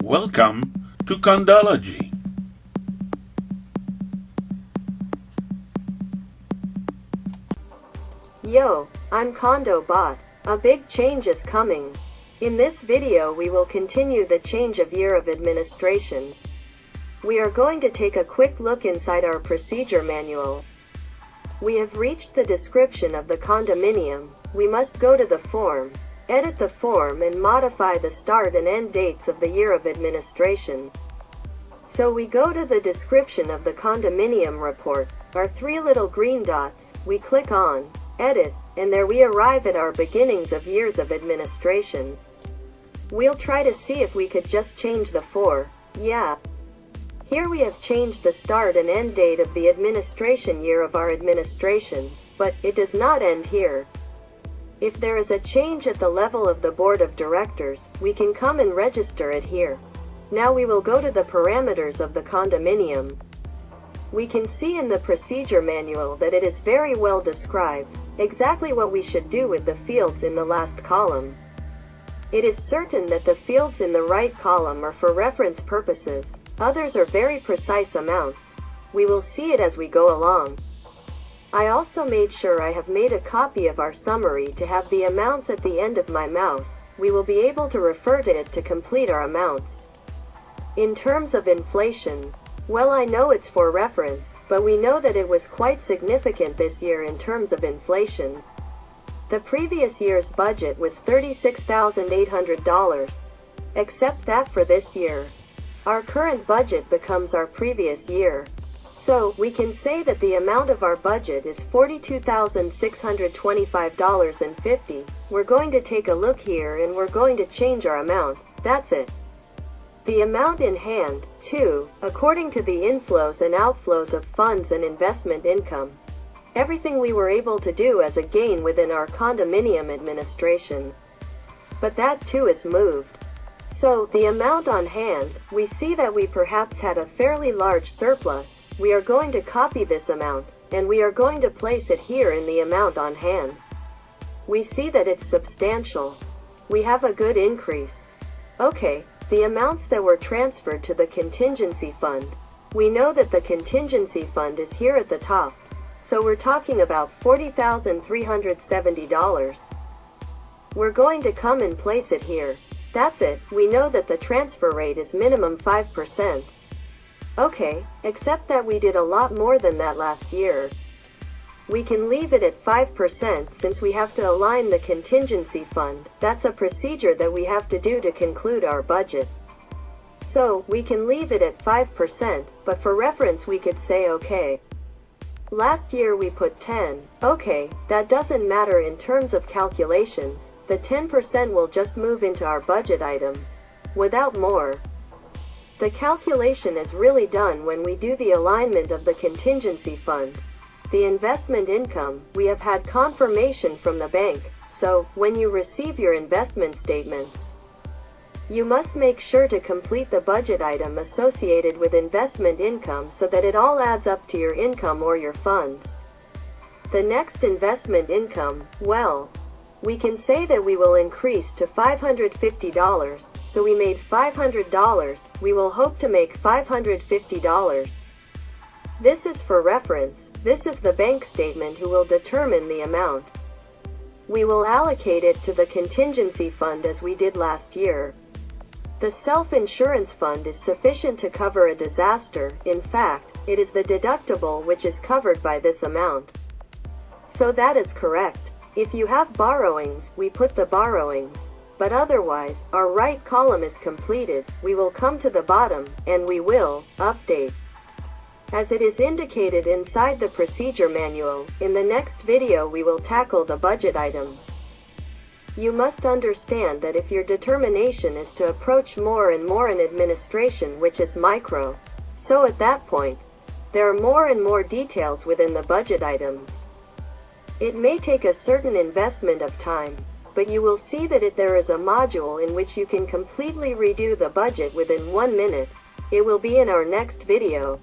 Welcome to CondoLogie. Yo, I'm CondoBot. A big change is coming. In this video we will continue the change of year of administration. We are going to take a quick look inside our procedure manual. We have reached the description of the condominium. We must go to the form, edit the form and modify the start and end dates of the year of administration. So we go to the description of the condominium report, our three little green dots, we click on edit, and there we arrive at our beginnings of years of administration. We'll try to see if we could just change the yeah. Here we have changed the start and end date of the administration year of our administration, but it does not end here. If there is a change at the level of the board of directors, we can come and register it here. Now we will go to the parameters of the condominium. We can see in the procedure manual that it is very well described, exactly what we should do with the fields in the last column. It is certain that the fields in the right column are for reference purposes, others are very precise amounts. We will see it as we go along. I also made sure I have made a copy of our summary to have the amounts at the end of my mouse. We will be able to refer to it to complete our amounts. In terms of inflation, well, I know it's for reference, but we know that it was quite significant this year in terms of inflation. The previous year's budget was $36,800. Except that for this year, our current budget becomes our previous year. So, we can say that the amount of our budget is $42,625.50. We're going to take a look here and we're going to change our amount. That's it. The amount in hand, too, according to the inflows and outflows of funds and investment income. Everything we were able to do as a gain within our condominium administration. But that too is moved. So, the amount on hand, we see that we perhaps had a fairly large surplus. We are going to copy this amount, and we are going to place it here in the amount on hand. We see that it's substantial. We have a good increase. Okay, the amounts that were transferred to the contingency fund. We know that the contingency fund is here at the top. So we're talking about $40,370. We're going to come and place it here. That's it. We know that the transfer rate is minimum 5%. Okay, except that we did a lot more than that last year. We can leave it at 5% since we have to align the contingency fund. That's a procedure that we have to do to conclude our budget. So, we can leave it at 5%, but for reference we could say okay. Last year we put 10. Okay, that doesn't matter in terms of calculations. The 10% will just move into our budget items. Without more. The calculation is really done when we do the alignment of the contingency fund. The investment income, we have had confirmation from the bank, so, when you receive your investment statements, you must make sure to complete the budget item associated with investment income so that it all adds up to your income or your funds. The next investment income, well, we can say that we will increase to $550, so we made $500, we will hope to make $550. This is for reference, this is the bank statement who will determine the amount. We will allocate it to the contingency fund as we did last year. The self-insurance fund is sufficient to cover a disaster, in fact, it is the deductible which is covered by this amount. So that is correct. If you have borrowings, we put the borrowings. But otherwise, our right column is completed. We will come to the bottom, and we will update. As it is indicated inside the procedure manual, in the next video we will tackle the budget items. You must understand that if your determination is to approach more and more an administration which is micro, so at that point, there are more and more details within the budget items. It may take a certain investment of time, but you will see that there is a module in which you can completely redo the budget within 1 minute. It will be in our next video.